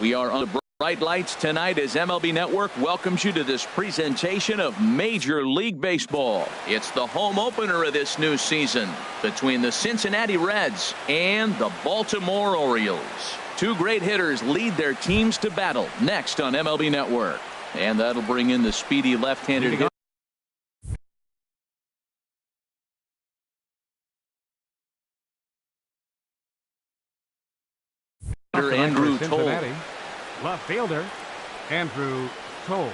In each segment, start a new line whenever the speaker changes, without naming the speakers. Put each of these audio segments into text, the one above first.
We are on the bright lights tonight as MLB Network welcomes you to this presentation of Major League Baseball. It's the home opener of this new season between the Cincinnati Reds and the Baltimore Orioles. Two great hitters lead their teams to battle next on MLB Network. And that'll bring in the speedy left-handed hitter. Andrew Toll.
Left fielder Andrew Toll.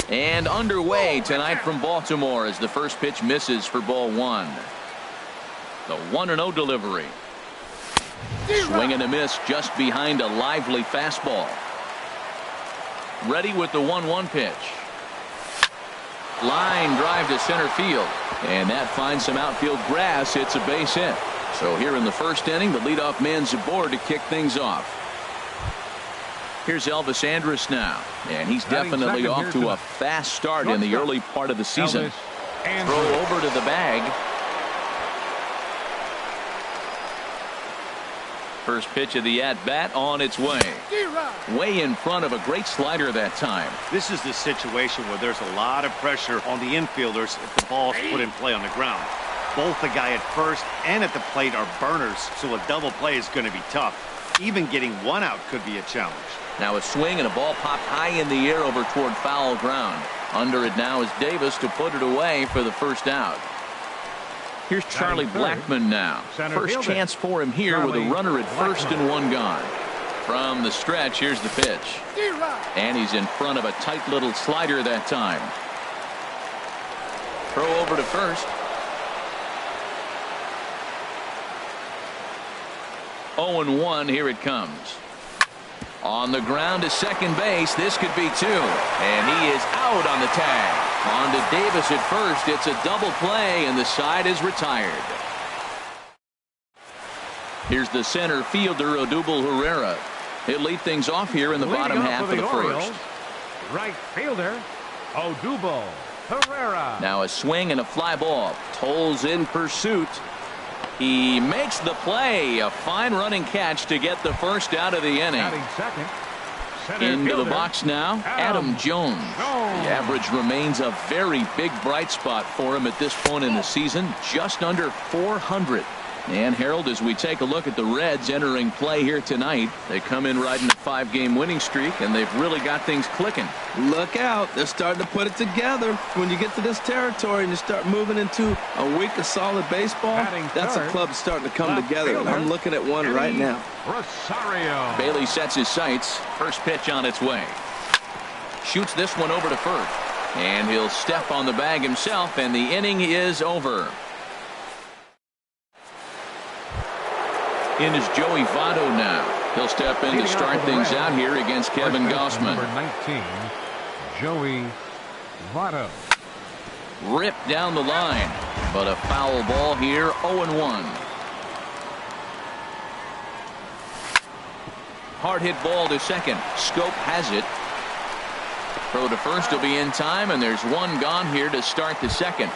And underway tonight from Baltimore as the first pitch misses for ball one. The 1-0 delivery. Swing and a miss just behind a lively fastball. Ready with the 1-1 pitch. Line drive to center field. And that finds some outfield grass. It's a base hit. So here in the first inning, the leadoff man's aboard to kick things off. Here's Elvis Andrus now. And he's definitely off to a fast start in the early part of the season. Throw over to the bag. First pitch of the at-bat on its way. Way in front of a great slider that time.
This is the situation where there's a lot of pressure on the infielders if the ball's put in play on the ground. Both the guy at first and at the plate are burners, so a double play is going to be tough. Even getting one out could be a challenge.
Now a swing and a ball popped high in the air over toward foul ground. Under it now is Davis to put it away for the first out. Here's Charlie Blackmon now. First chance for him here with a runner at first and one gone. From the stretch, here's the pitch. And he's in front of a tight little slider that time. Throw over to first. 0-1, here it comes. On the ground to second base, this could be two. And he is out on the tag. On to Davis at first. It's a double play, and the side is retired. Here's the center fielder, Odubel Herrera. He'll lead things off here in the bottom half of the first.
Right fielder, Odubel Herrera.
Now a swing and a fly ball. Toll's in pursuit. He makes the play. A fine running catch to get the first out of the inning.
Second.
Into the box now, Adam Jones. The average remains a very big bright spot for him at this point in the season, just under 400. And Harold, as we take a look at the Reds entering play here tonight, they come in riding a 5-game winning streak, and they've really got things clicking.
Look out. They're starting to put it together. When you get to this territory and you start moving into a week of solid baseball, that's a club starting to come together. I'm looking at one right now.
Rosario.
Bailey sets his sights. First pitch on its way. Shoots this one over to first. And he'll step on the bag himself, and the inning is over. In is Joey Votto now. He'll step in to start things out here against Kevin Gausman.
Number 19, Joey Votto.
Ripped down the line, but a foul ball here, 0-1. Hard hit ball to second. Scope has it. Throw to first will be in time, and there's one gone here to start the second.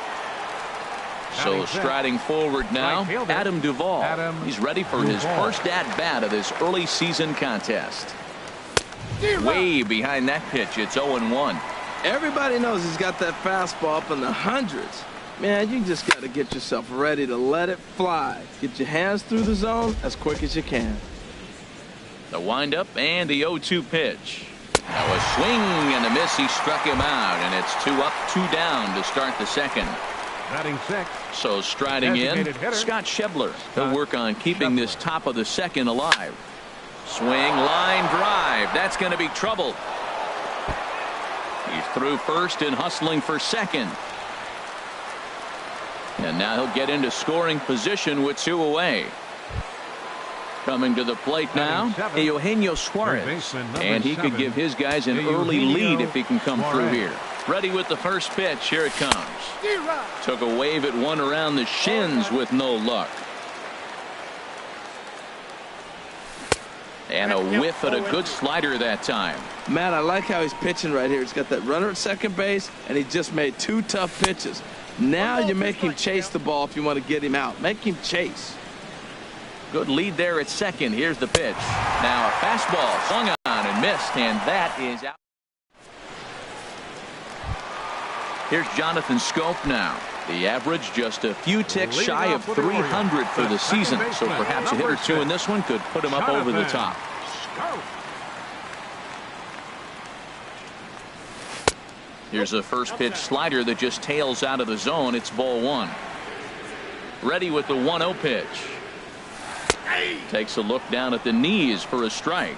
So striding forward now, Adam Duvall. He's ready for his first at-bat of this early season contest. Way behind that pitch, it's 0-1.
Everybody knows he's got that fastball up in the hundreds. Man, you just got to get yourself ready to let it fly. Get your hands through the zone as quick as you can.
The windup and the 0-2 pitch. Now a swing and a miss. He struck him out, and it's 2 up, 2 down to start the second.
Batting sixth.
So striding in, Scott Schebler. He'll work on keeping this top of the second alive. Swing, line drive. That's going to be trouble. He's through first and hustling for second. And now he'll get into scoring position with 2 away. Coming to the plate now, Eugenio Suarez. And he could give his guys an early lead if he can come through here. Ready with the first pitch. Here it comes. Took a wave at one around the shins with no luck. And a whiff at a good slider that time.
Matt, I like how he's pitching right here. He's got that runner at second base, and he just made 2 tough pitches. Now you make him chase the ball if you want to get him out. Make him chase.
Good lead there at second. Here's the pitch. Now a fastball swung on and missed, and that is out. Here's Jonathan Scope now. The average just a few ticks shy of 300 for the season, so perhaps a hit or two in this one could put him up over the top. Here's a first pitch slider that just tails out of the zone. It's ball one. Ready with the 1-0 pitch. Takes a look down at the knees for a strike.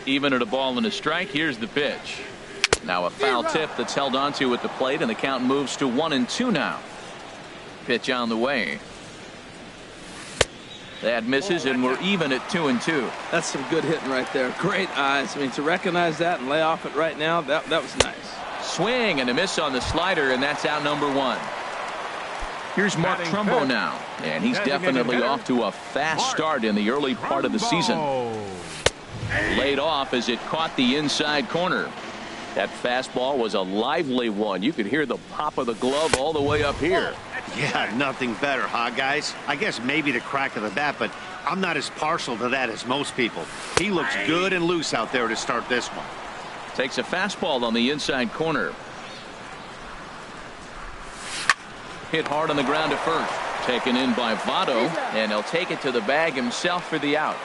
Even at a ball and a strike, here's the pitch. Now a foul tip that's held onto at the plate, and the count moves to 1-2 now. Pitch on the way. That misses, and we're even at 2-2.
That's some good hitting right there. Great eyes. I mean, to recognize that and lay off it right now, that was nice.
Swing and a miss on the slider, and that's out number one. Here's Mark Trumbo now, and he's definitely off to a fast start in the early part of the season. Laid off as it caught the inside corner. That fastball was a lively one. You could hear the pop of the glove all the way up here.
Yeah, nothing better, huh, guys? I guess maybe the crack of the bat, but I'm not as partial to that as most people. He looks good and loose out there to start this one.
Takes a fastball on the inside corner. Hit hard on the ground at first. Taken in by Votto, and he'll take it to the bag himself for the out.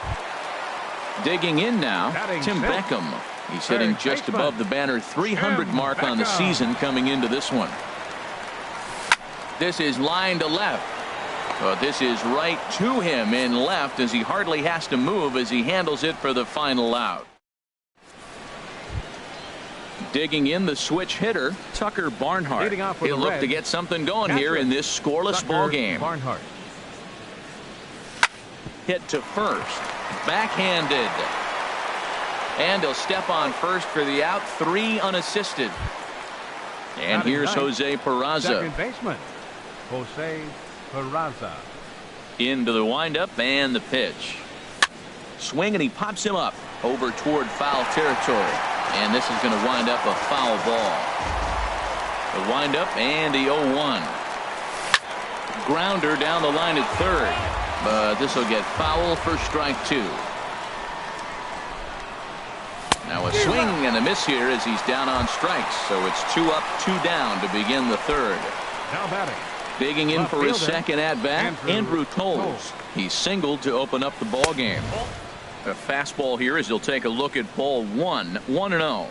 Digging in now, Tim Beckham. He's hitting just above the banner 300 mark on the season coming into this one. This is line to left. But this is right to him in left as he hardly has to move as he handles it for the final out. Digging in the switch hitter, Tucker Barnhart. He'll look to get something going here in this scoreless ball game. Hit to first. Backhanded. And he'll step on first for the out. 3 unassisted. And here's Jose Peraza.
Second baseman, Jose Peraza.
Into the windup and the pitch. Swing, and he pops him up over toward foul territory. And this is going to wind up a foul ball. The windup and the 0-1. Grounder down the line at third. But this will get foul for strike 2. Now a swing and a miss here as he's down on strikes. So it's 2 up, 2 down to begin the third.
Now batting.
Digging in for his second at bat, Andrew Toles. He singled to open up the ball game. A fastball here as he'll take a look at ball 1, 1-0.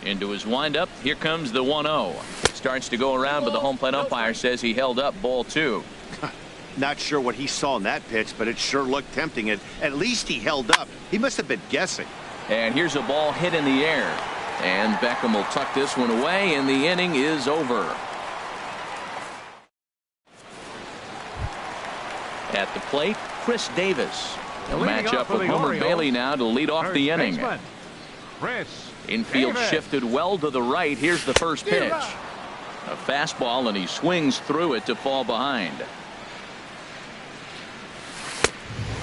Into his windup. Here comes the 1-0. Starts to go around, but the home plate umpire says he held up ball 2.
Not sure what he saw in that pitch, but it sure looked tempting. At least he held up. He must have been guessing.
And here's a ball hit in the air. And Beckham will tuck this one away, and the inning is over. At the plate, Chris Davis. He'll match up with Homer Bailey now to lead off the inning. Infield shifted well to the right. Here's the first pitch. A fastball, and he swings through it to fall behind.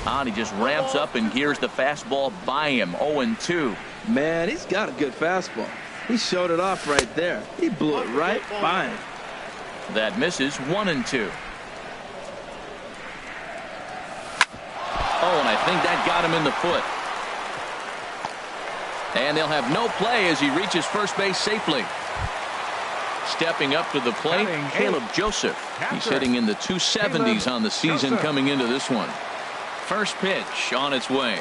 And he just ramps up and gears the fastball by him. 0-2.
Man, he's got a good fastball. He showed it off right there. He blew it right by him.
That misses. 1-2. Oh, and I think that got him in the foot. And they'll have no play as he reaches first base safely. Stepping up to the plate, Caleb Joseph. He's hitting in the 270s on the season coming into this one. First pitch on its way.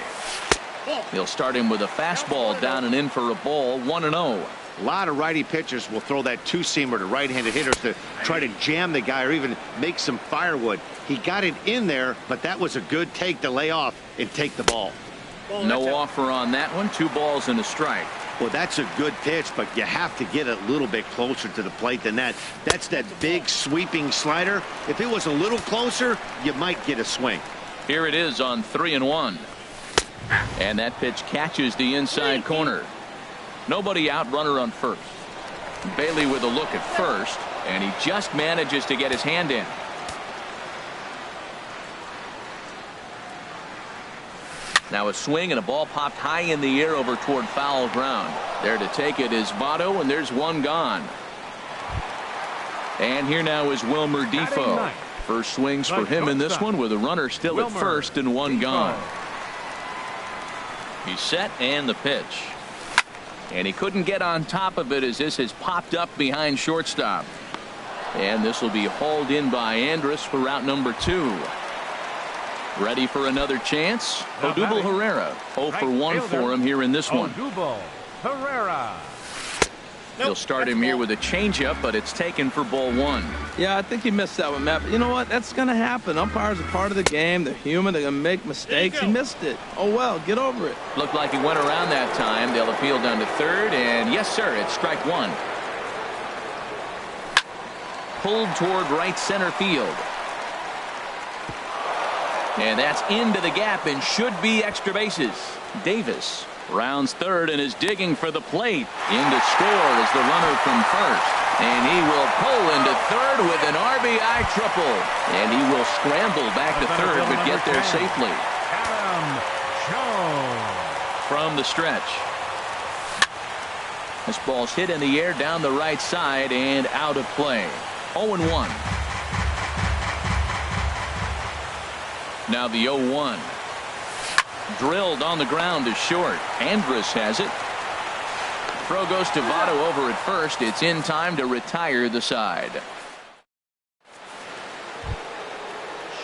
He'll start him with a fastball down and in for a ball. 1-0.
A lot of righty pitchers will throw that two-seamer to right-handed hitters to try to jam the guy or even make some firewood. He got it in there, but that was a good take to lay off and take the ball.
No offer on that one. 2 balls and a strike.
Well, that's a good pitch, but you have to get a little bit closer to the plate than that. That's that big sweeping slider. If it was a little closer, you might get a swing.
Here it is on 3-1. And that pitch catches the inside corner. Nobody out, runner on first. Bailey with a look at first, and he just manages to get his hand in. Now a swing, and a ball popped high in the air over toward foul ground. There to take it is Votto, and there's one gone. And here now is Wilmer Defoe. First swings for him in this one with a runner still at first and one gone. He's set and the pitch. And he couldn't get on top of it as this has popped up behind shortstop. And this will be hauled in by Andrus for route number 2. Ready for another chance? Odubel Herrera 0 for 1 for him here in this one.
Odubel Herrera.
He'll start him here with a changeup, but it's taken for ball 1.
Yeah, I think he missed that one, Matt. But you know what? That's going to happen. Umpires are part of the game. They're human. They're going to make mistakes. He missed it. Oh, well, get over it.
Looked like he went around that time. They'll appeal down to third, and yes, sir, it's strike 1. Pulled toward right center field. And that's into the gap and should be extra bases. Davis rounds third and is digging for the plate. In to score is the runner from first. And he will pull into third with an RBI triple. And he will scramble back to third but get there safely. From the stretch. This ball's hit in the air down the right side and out of play. 0-1. Now the 0-1. Drilled on the ground to short. Andrus has it. Throw goes to Votto over at first. It's in time to retire the side.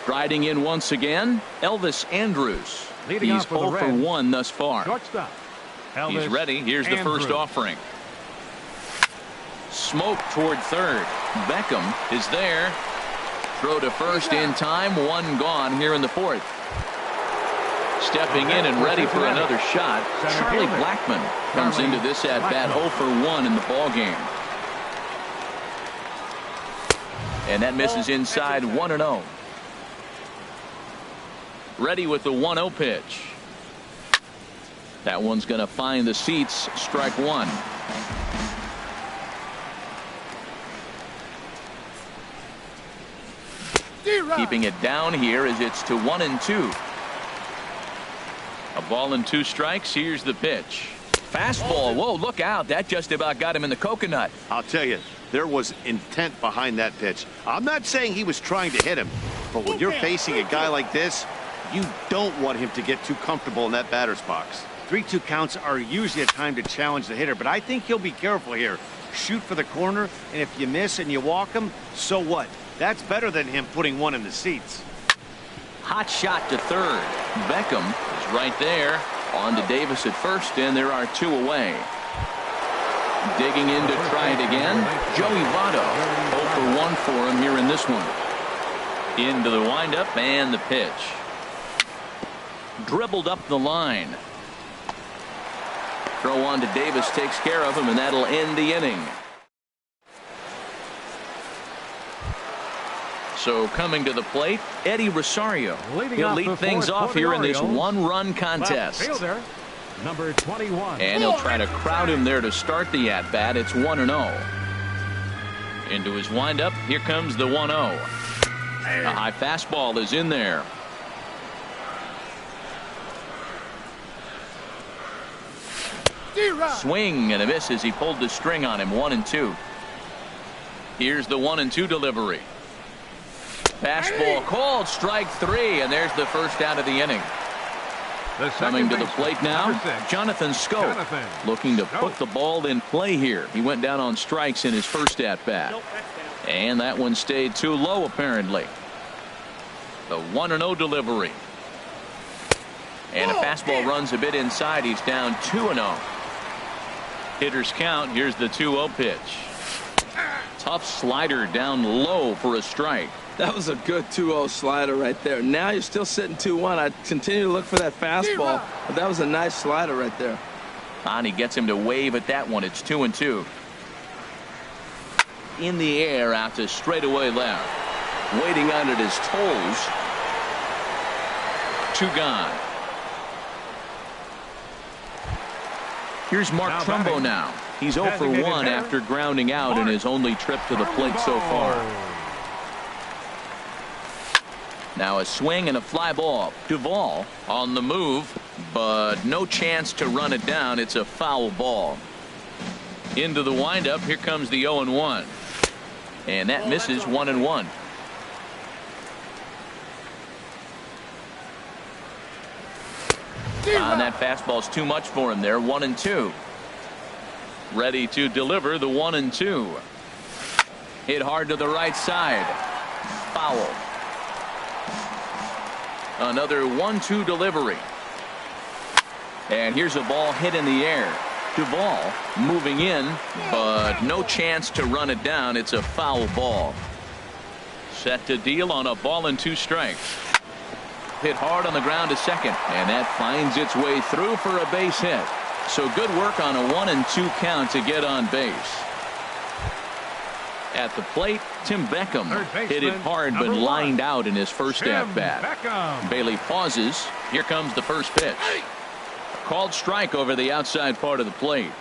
Striding in once again, Elvis Andrus. He's 0 for 1 thus far. He's ready. Here's the first offering. Smoke toward third. Beckham is there. Throw to first in time. One gone here in the fourth. Stepping in and ready for another shot, Charlie Blackmon comes into this at bat 0 for 1 in the ball game. And that misses inside 1-0. Ready with the 1-0 pitch. That one's going to find the seats. Strike 1. Keeping it down here as it's to 1-2. A ball and 2 strikes. Here's the pitch. Fastball. Whoa, look out. That just about got him in the coconut.
I'll tell you, there was intent behind that pitch. I'm not saying he was trying to hit him, but when you're facing a guy like this, you don't want him to get too comfortable in that batter's box. 3-2 counts are usually a time to challenge the hitter, but I think he'll be careful here. Shoot for the corner, and if you miss and you walk him, so what? That's better than him putting one in the seats.
Hot shot to third. Beckham is right there. On to Davis at first, and there are 2 away. Digging in to try it again. Joey Votto. 0 for 1 for him here in this one. Into the windup and the pitch. Dribbled up the line. Throw on to Davis takes care of him, and that'll end the inning. So coming to the plate, Eddie Rosario. He'll lead things off here in this 1-run contest.
Number 21.
And he'll try to crowd him there to start the at-bat. It's 1-0. Into his windup. Here comes the 1-0. A high fastball is in there. Swing and a miss as he pulled the string on him. 1-2. Here's the 1-2 delivery. Fastball called, strike 3, and there's the first out of the inning. Coming to the plate now, Jonathan Schoop, looking to put the ball in play here. He went down on strikes in his first at-bat. And that one stayed too low, apparently. The 1-0 delivery. And a fastball runs a bit inside. He's down 2-0. Hitters count. Here's the 2-0 pitch. Tough slider down low for a strike.
That was a good 2-0 slider right there. Now you're still sitting 2-1. I continue to look for that fastball, but that was a nice slider right there.
And he gets him to wave at that one. It's 2-2. In the air out to straightaway left. Waiting on it his toes. 2 gone. Here's Mark Trumbo now. He's 0 for 1 after grounding out in his only trip to the plate so far. Now a swing and a fly ball. Duvall on the move, but no chance to run it down. It's a foul ball. Into the windup. Here comes the 0-1. And that misses 1-1. And that fastball's too much for him there. 1-2. Ready to deliver the 1-2. Hit hard to the right side. Foul. Another 1-2 delivery. And here's a ball hit in the air. Duvall moving in, but no chance to run it down. It's a foul ball. Set to deal on a ball and 2 strikes. Hit hard on the ground to second, and that finds its way through for a base hit. So good work on a 1-2 count to get on base. At the plate, Tim Beckham hit it hard but lined out in his first at-bat. Bailey pauses. Here comes the first pitch. Called strike over the outside part of the plate.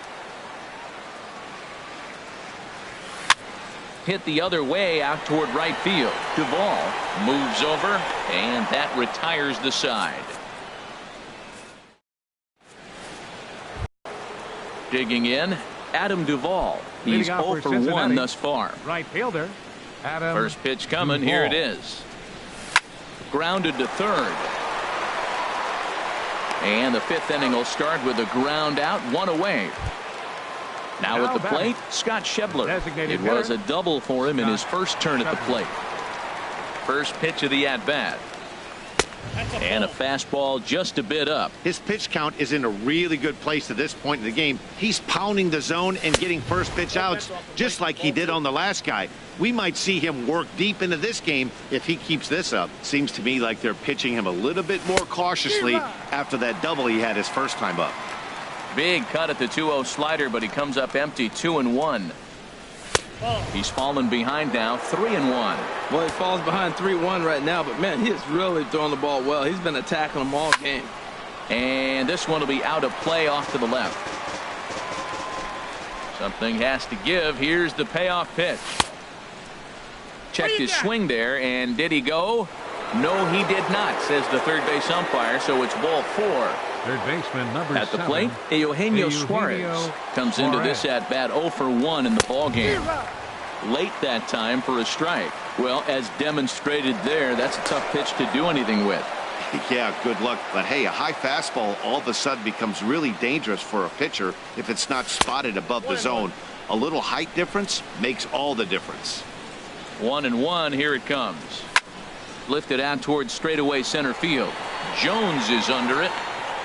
Hit the other way out toward right field. Duvall moves over, and that retires the side. Digging in, Adam Duvall. He's 0 for 1 thus far.
Right fielder, Adam.
First pitch coming.
Duvall.
Here it is. Grounded to third. And the 5th inning will start with a ground out, 1 away. Now at the plate, Scott Schebler. It was a double for him in his first turn at the plate. First pitch of the at-bat. And a fastball just a bit up.
His pitch count is in a really good place at this point in the game. He's pounding the zone and getting first pitch outs just like he did on the last guy. We might see him work deep into this game if he keeps this up. Seems to me like they're pitching him a little bit more cautiously after that double he had his first time up.
Big cut at the 2-0 slider, but he comes up empty. 2-1. He's fallen behind now, 3-1.
Well, he falls behind 3-1 right now, but man, he is really throwing the ball well. He's been attacking them all game.
And this one will be out of play off to the left. Something has to give. Here's the payoff pitch. Checked his swing there, and did he go? No, he did not, says the third base umpire, so it's ball 4.
Third baseman number 7.
At the plate, Eugenio Suarez comes into this at-bat 0 for 1 in the ballgame. Late that time for a strike. Well, as demonstrated there, that's a tough pitch to do anything with.
Yeah, good luck. But hey, a high fastball all of a sudden becomes really dangerous for a pitcher if it's not spotted above the zone. A little height difference makes all the difference.
1-1. Here it comes. Lifted out towards straightaway center field. Jones is under it,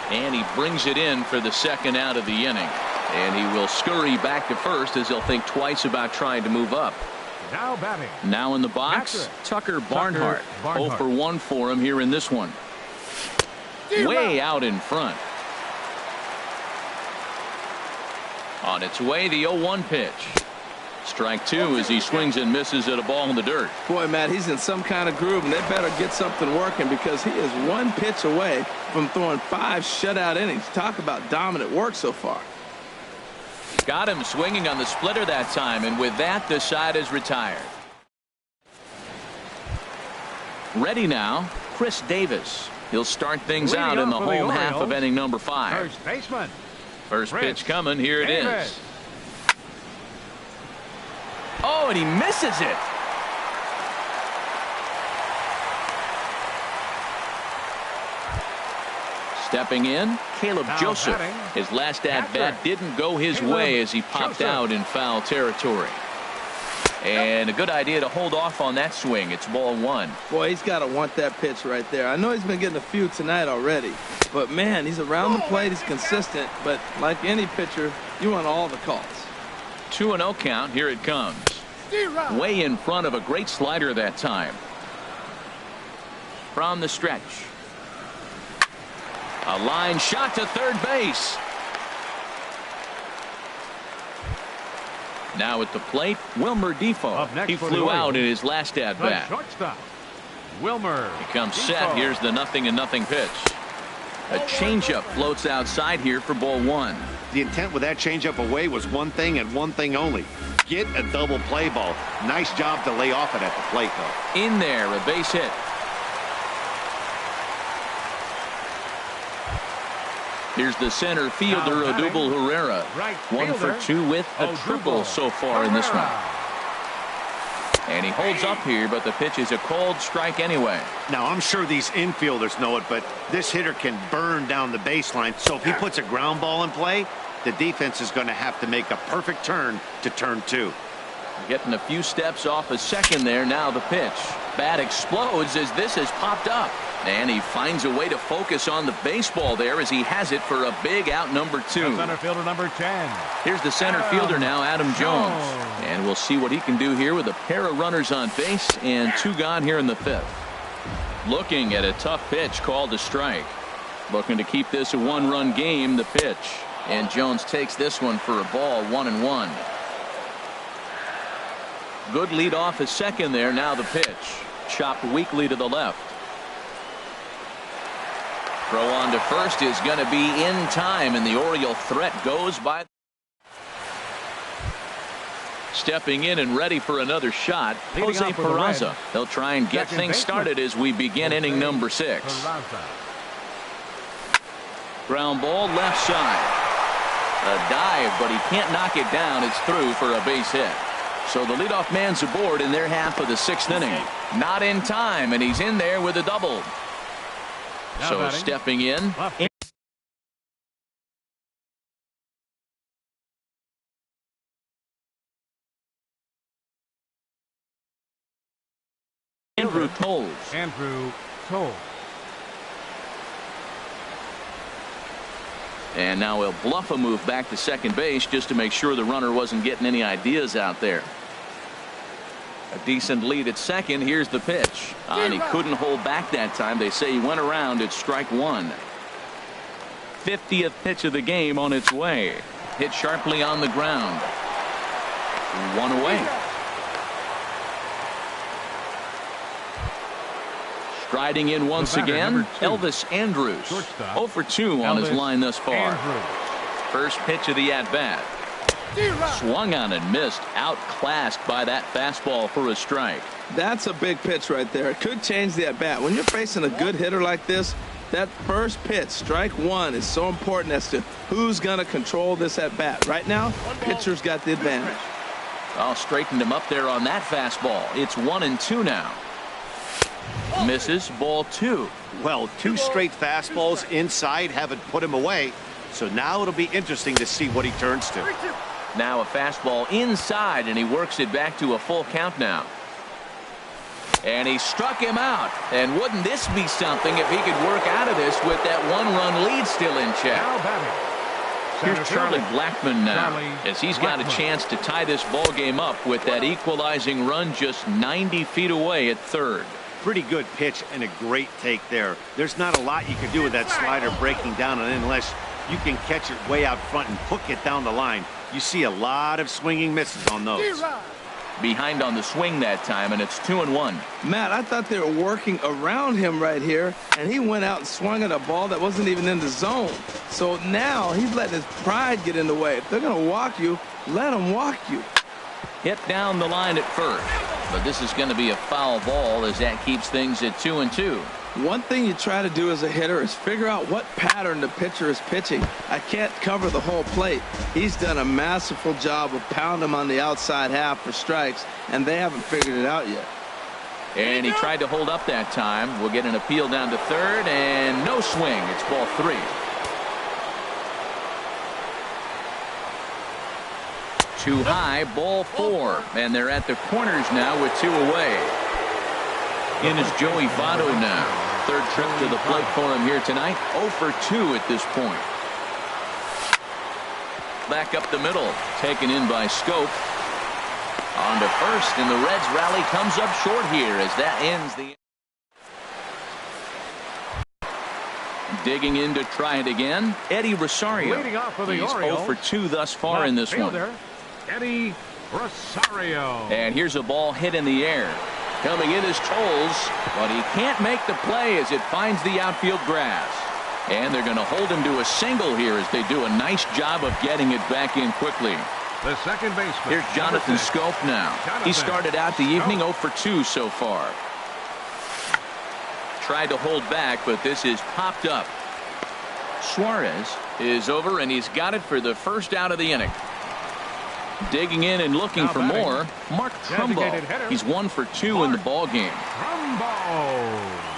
and he brings it in for the second out of the inning. And he will scurry back to first as he'll think twice about trying to move up.
Now batting.
Now in the box, Tucker Barnhart. 0 for 1 for him here in this one. Way out in front. On its way, the 0-1 pitch. Strike 2 as he swings and misses at a ball in the dirt.
Boy, Matt, he's in some kind of groove, and they better get something working because he is 1 pitch away from throwing 5 shutout innings. Talk about dominant work so far.
Got him swinging on the splitter that time, and with that, the side is retired. Ready now, Chris Davis. He'll start things out in the home half of inning number 5.
First baseman.
First pitch coming. Here it is. Oh, and he misses it. Stepping in, Caleb Joseph. His last at-bat didn't go his way as he popped out in foul territory. And a good idea to hold off on that swing. It's ball 1.
Boy, he's got to want that pitch right there. I know he's been getting a few tonight already, but man, he's around the plate. He's consistent, but like any pitcher, you want all the calls.
2-0 count. Here it comes. Way in front of a great slider that time. From the stretch. A line shot to third base. Now at the plate, Wilmer Defoe. He flew out in his last at-bat.
Shortstop, Wilmer.
He comes set. Here's the 0-0 pitch. A changeup floats outside here for ball 1.
The intent with that changeup away was one thing and one thing only. Get a double play ball. Nice job to lay off it at the plate, though.
In there, a base hit. Here's the center fielder, Odubel Herrera. 1 for 2 with a triple so far in this one. And he holds up here, but the pitch is a cold strike anyway.
Now, I'm sure these infielders know it, but this hitter can burn down the baseline. So if he puts a ground ball in play, the defense is going to have to make a perfect turn to turn two.
Getting a few steps off a second there. Now the pitch. Bat explodes as this has popped up. And he finds a way to focus on the baseball there as he has it for a big out number 2.
Center fielder number 10.
Here's the center fielder now, Adam Jones. And we'll see what he can do here with a pair of runners on base and 2 gone here in the 5th. Looking at a tough pitch called a strike. Looking to keep this a 1-run game, the pitch. And Jones takes this one for a ball, 1-1. Good lead off at second there. Now the pitch. Chopped weakly to the left. Throw on to first is going to be in time, and the Oriole threat goes by. Stepping in and ready for another shot, Jose Peraza. They'll try and get things started as we begin inning number 6. Ground ball left side. A dive, but he can't knock it down. It's through for a base hit. So the leadoff man's aboard in their half of the 6th inning. Not in time, and he's in there with a double. So stepping in. Andrew Toles. And now he'll bluff a move back to second base just to make sure the runner wasn't getting any ideas out there. A decent lead at second. Here's the pitch. And he couldn't hold back that time. They say he went around at strike 1. 50th pitch of the game on its way. Hit sharply on the ground. 1 away. Striding in once again, Elvis Andrus. 0 for 2 on his line thus far. First pitch of the at-bat. Swung on and missed. Outclassed by that fastball for a strike.
That's a big pitch right there. It could change the at-bat. When you're facing a good hitter like this, that first pitch, strike 1, is so important as to who's going to control this at-bat. Right now, pitcher's got the advantage.
Well, straightened him up there on that fastball. It's 1-2 now. Misses, ball 2.
Well, 2 straight fastballs inside haven't put him away. So now it'll be interesting to see what he turns to.
Now a fastball inside, and he works it back to a full count now. And he struck him out. And wouldn't this be something if he could work out of this with that 1-run lead still in check? Here's Charlie Blackmon now, as he's got a chance to tie this ball game up with that equalizing run just 90 feet away at third.
Pretty good pitch and a great take there. There's not a lot you can do with that slider breaking down, and unless you can catch it way out front and hook it down the line, you see a lot of swinging misses on those.
Behind on the swing that time, and it's 2-1.
Matt, I thought they were working around him right here, and he went out and swung at a ball that wasn't even in the zone. So now he's letting his pride get in the way. If they're going to walk you, let them walk you.
Hit down the line at first, but this is going to be a foul ball as that keeps things at 2-2.
One thing you try to do as a hitter is figure out what pattern the pitcher is pitching. I can't cover the whole plate. He's done a masterful job of pounding him on the outside half for strikes, and they haven't figured it out yet.
And he tried to hold up that time. We'll get an appeal down to third, and no swing. It's ball 3. Too high, ball 4. And they're at the corners now with 2 away. In is Joey Votto now. Third trip to the plate for him here tonight. 0 for 2 at this point. Back up the middle. Taken in by Scope. On to first, and the Reds rally comes up short here as that ends the. Digging in to try it again. Eddie Rosario. He's 0 for 2 thus far in this one.
Eddie Rosario.
And here's a ball hit in the air. Coming in is Toles, but he can't make the play as it finds the outfield grass. And they're going to hold him to a single here as they do a nice job of getting it back in quickly.
The second baseman.
Here's Jonathan Scope now. He started out the evening 0 for 2 so far. Tried to hold back, but this is popped up. Suarez is over, and he's got it for the first out of the inning. Digging in and looking
Now
for
batting,
more, Mark Trumbo.
designated hitter,
He's 1 for 2 in the ball game.
Trumbo.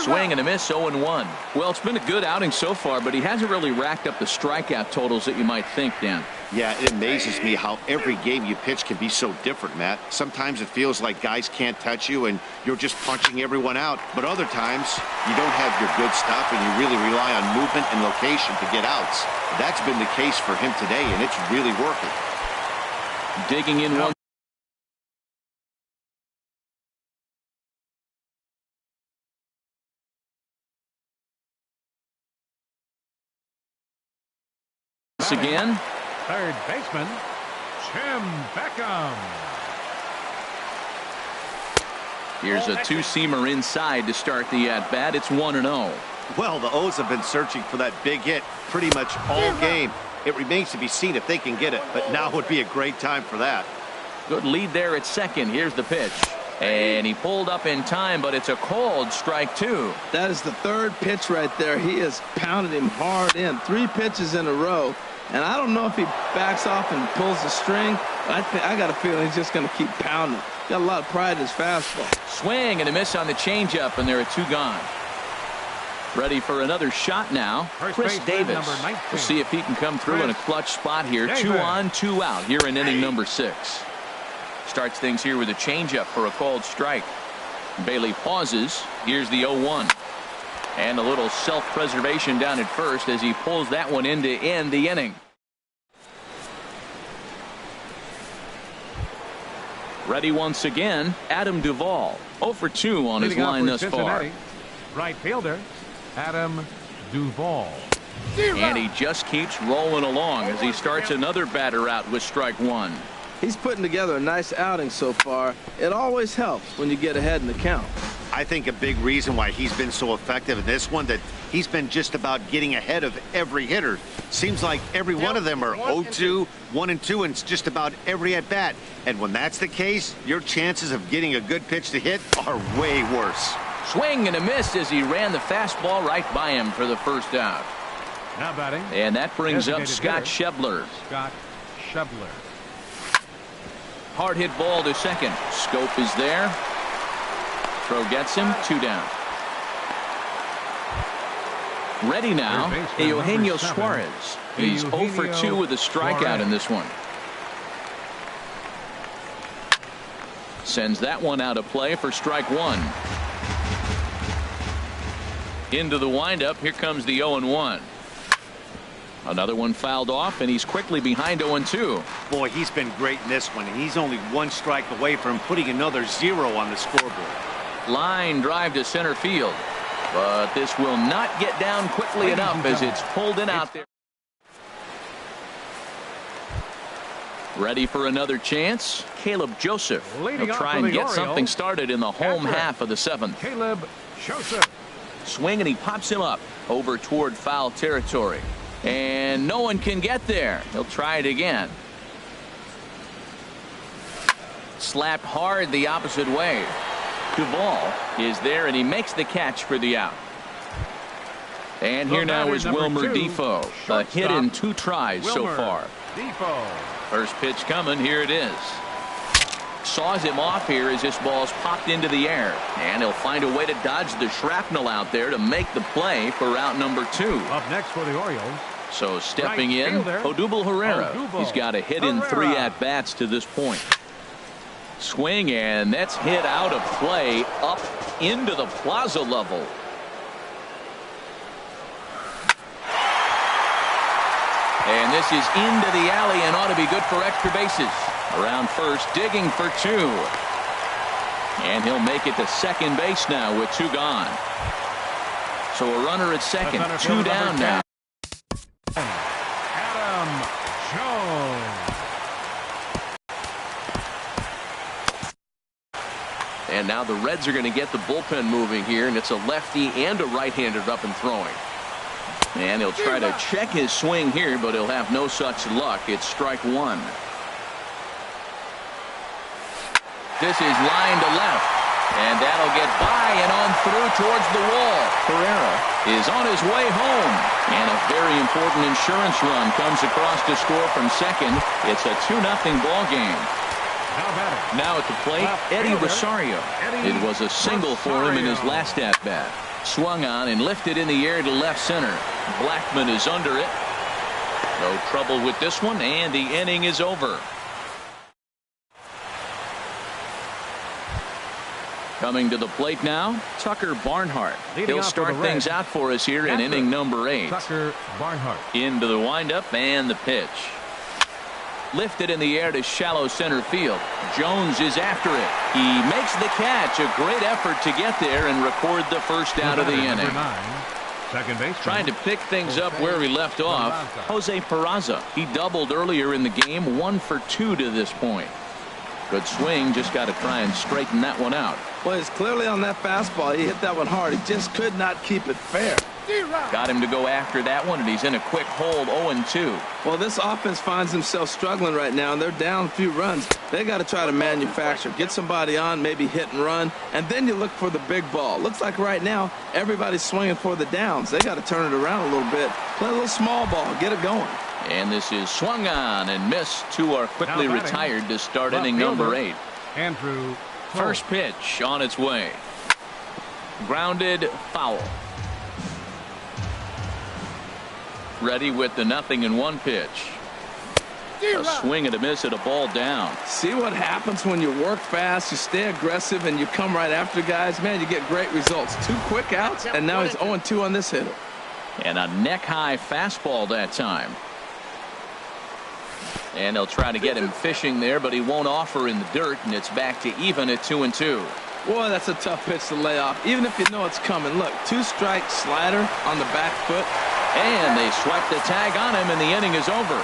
Swing and a miss, 0-1. Well, it's been a good outing so far, but he hasn't really racked up the strikeout totals that you might think, Dan.
Yeah, it amazes me how every game you pitch can be so different, Matt. Sometimes it feels like guys can't touch you and you're just punching everyone out. But other times, you don't have your good stuff and you really rely on movement and location to get outs. That's been the case for him today, and it's really working.
Digging in once again.
Third baseman, Jim Beckham.
Here's a two-seamer inside to start the at-bat. It's 1-0.
Well, the O's have been searching for that big hit pretty much all game. It remains to be seen if they can get it, but now would be a great time for that.
Good lead there at second. Here's the pitch. And he pulled up in time, but it's a called strike 2.
That is the third pitch right there. He has pounded him hard in. 3 pitches in a row. And I don't know if he backs off and pulls the string. I got a feeling he's just going to keep pounding. Got a lot of pride in his fastball.
Swing and a miss on the changeup, and there are 2 gone. Ready for another shot now. Chris Davis. We'll see if he can come through in a clutch spot here. 2 on, 2 out here in inning number 6. Starts things here with a changeup for a called strike. Bailey pauses. Here's the 0-1. And a little self-preservation down at first as he pulls that one in to end the inning. Ready once again, Adam Duvall. 0 for 2 on his line thus far.
Right fielder, Adam Duvall.
And he just keeps rolling along as he starts another batter out with strike 1.
He's putting together a nice outing so far. It always helps when you get ahead in the count.
I think a big reason why he's been so effective in this one, that he's been just about getting ahead of every hitter. Seems like every one of them are 0-2, 1-2, and it's just about every at-bat. And when that's the case, your chances of getting a good pitch to hit are way worse.
Swing and a miss as he ran the fastball right by him for the first out.
Now batting.
And that brings up
Designated
Scott
hitter,
Schebler.
Scott Schebler.
Hard hit ball to second. Scope is there. Throw gets him. 2 down. Ready now, Eugenio Suarez. He's 0 for 2 with a strikeout in this one. Sends that one out of play for strike 1. Into the windup. Here comes the 0-1. Another one fouled off, and he's quickly behind 0-2.
Boy, he's been great in this one, and he's only 1 strike away from putting another 0 on the scoreboard.
Line drive to center field, but this will not get down quickly enough as it's pulled in out there. Ready for another chance? Caleb Joseph. He'll try and get something started in the home half of the 7th.
Caleb Joseph.
Swing, and he pops him up over toward foul territory. And no one can get there. He'll try it again. Slapped hard the opposite way. Duvall is there, and he makes the catch for the out. And here now is Wilmer Defoe. A hit in 2 tries so far.
Defoe.
First pitch coming. Here it is. Saws him off here as this ball's popped into the air. And he'll find a way to dodge the shrapnel out there to make the play for out number 2.
Up next for the Orioles.
So stepping
Right
in,
fielder,
Odubel Herrera.
Odubel
He's got a hit in 3 at-bats to this point. Swing, and that's hit out of play up into the plaza level. And this is into the alley and ought to be good for extra bases. Around first, digging for 2. And he'll make it to second base now with 2 gone. So a runner at second, 2 down now.
Adam Jones.
And now the Reds are going to get the bullpen moving here, and it's a lefty and a right-hander up and throwing. And he'll try to check his swing here, but he'll have no such luck. It's strike 1. This is line to left, and that'll get by and on through towards the wall. Herrera is on his way home. And a very important insurance run comes across to score from second. It's a 2-0 ball game. Now at the plate, Eddie Rosario. It was a single for him in his last at-bat. Swung on and lifted in the air to left center. Blackman is under it. No trouble with this one, and the inning is over. Coming to the plate now, Tucker Barnhart. He'll start things out for us here in inning number 8.
Tucker Barnhart.
Into the windup and the pitch. Lifted in the air to shallow center field. Jones is after it. He makes the catch. A great effort to get there and record the first out of the inning.
Second base.
Trying to pick things up where he left off. Jose Peraza. He doubled earlier in the game. 1 for 2 to this point. Good swing. Just got to try and straighten that one out.
Well, it's clearly on that fastball. He hit that one hard. He just could not keep it fair.
Got him to go after that one, and he's in a quick hold, 0-2.
Well, this offense finds themselves struggling right now, and they're down a few runs. They got to try to manufacture, get somebody on, maybe hit and run, and then you look for the big ball. Looks like right now everybody's swinging for the downs. They got to turn it around a little bit, play a little small ball, get it going.
And this is swung on and missed. 2 are quickly retired to start inning number 8.
Andrew.
First pitch on its way. Grounded, foul. Ready with the 0-1 pitch. A swing and a miss at a ball down.
See what happens when you work fast, you stay aggressive, and you come right after guys. Man, you get great results. 2 quick outs, and now he's 0-2 on this hitter.
And a neck-high fastball that time. And they'll try to get him fishing there, but he won't offer in the dirt, and it's back to even at 2-2.
Boy, that's a tough pitch to lay off, even if you know it's coming. Look, 2-strike slider on the back foot.
And they swipe the tag on him, and the inning is over.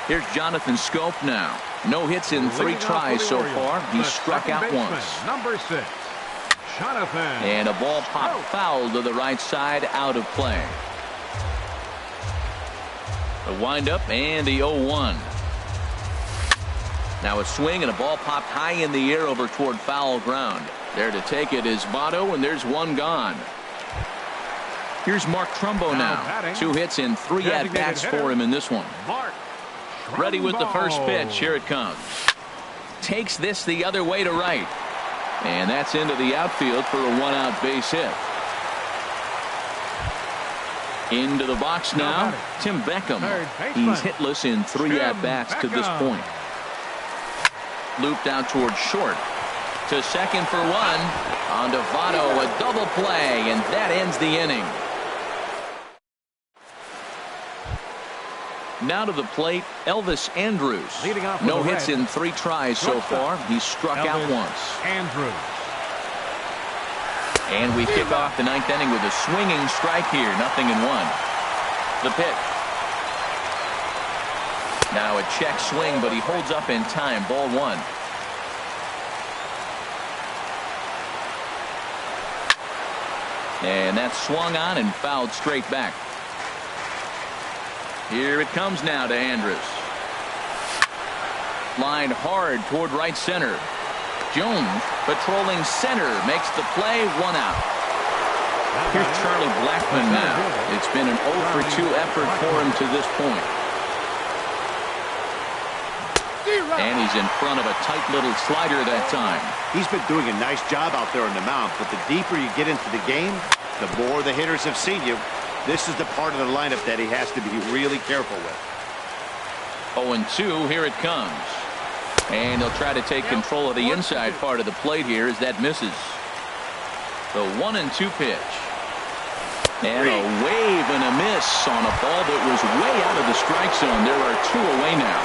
Here's Jonathan Scope now. No hits in 3 tries so far. He's struck out once.
Number 6, Jonathan.
And a ball popped foul to the right side, out of play. The windup and the 0-1. Now a swing and a ball popped high in the air over toward foul ground. There to take it is Votto, and there's one gone. Here's Mark Trumbo now. 2 hits in 3 at-bats for him in this one. Ready with the first pitch. Here it comes. Takes this the other way to right. And that's into the outfield for a 1-out base hit. Into the box now, Tim Beckham. He's hitless in 3 at-bats to this point. Looped out towards short. To second for 1. On to Votto, a double play, and that ends the inning. Now to the plate, Elvis Andrus. No hits in 3 tries so far. He's struck out once.
Andrus.
And we kick off the 9th inning with a swinging strike here. 0-1. The pitch. Now a check swing, but he holds up in time. Ball 1. And that's swung on and fouled straight back. Here it comes now to Andrus. Lined hard toward right center. Jones patrolling center makes the play. 1 out. Here's Charlie Blackman now. It's been an 0-for-2 effort for him to this point. And he's in front of a tight little slider that time.
He's been doing a nice job out there on the mound, but the deeper you get into the game, the more the hitters have seen you. This is the part of the lineup that he has to be really careful with.
0-2, here it comes. And he'll try to take control of the inside part of the plate here as that misses. The 1-2 pitch. And a wave and a miss on a ball that was way out of the strike zone. There are 2 away now.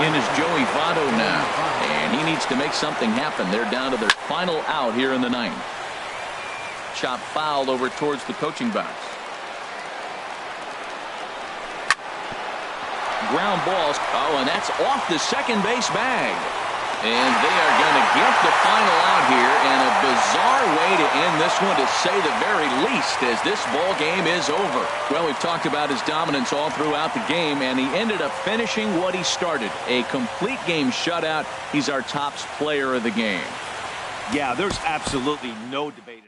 In is Joey Votto now. And he needs to make something happen. They're down to their final out here in the 9th. Chop fouled over towards the coaching box. Ground balls. Oh, and that's off the second base bag. And they are going to get the final out here, and a bizarre way to end this one, to say the very least, as this ball game is over. Well, we've talked about his dominance all throughout the game, and he ended up finishing what he started. A complete game shutout. He's our top player of the game.
Yeah, there's absolutely no debate.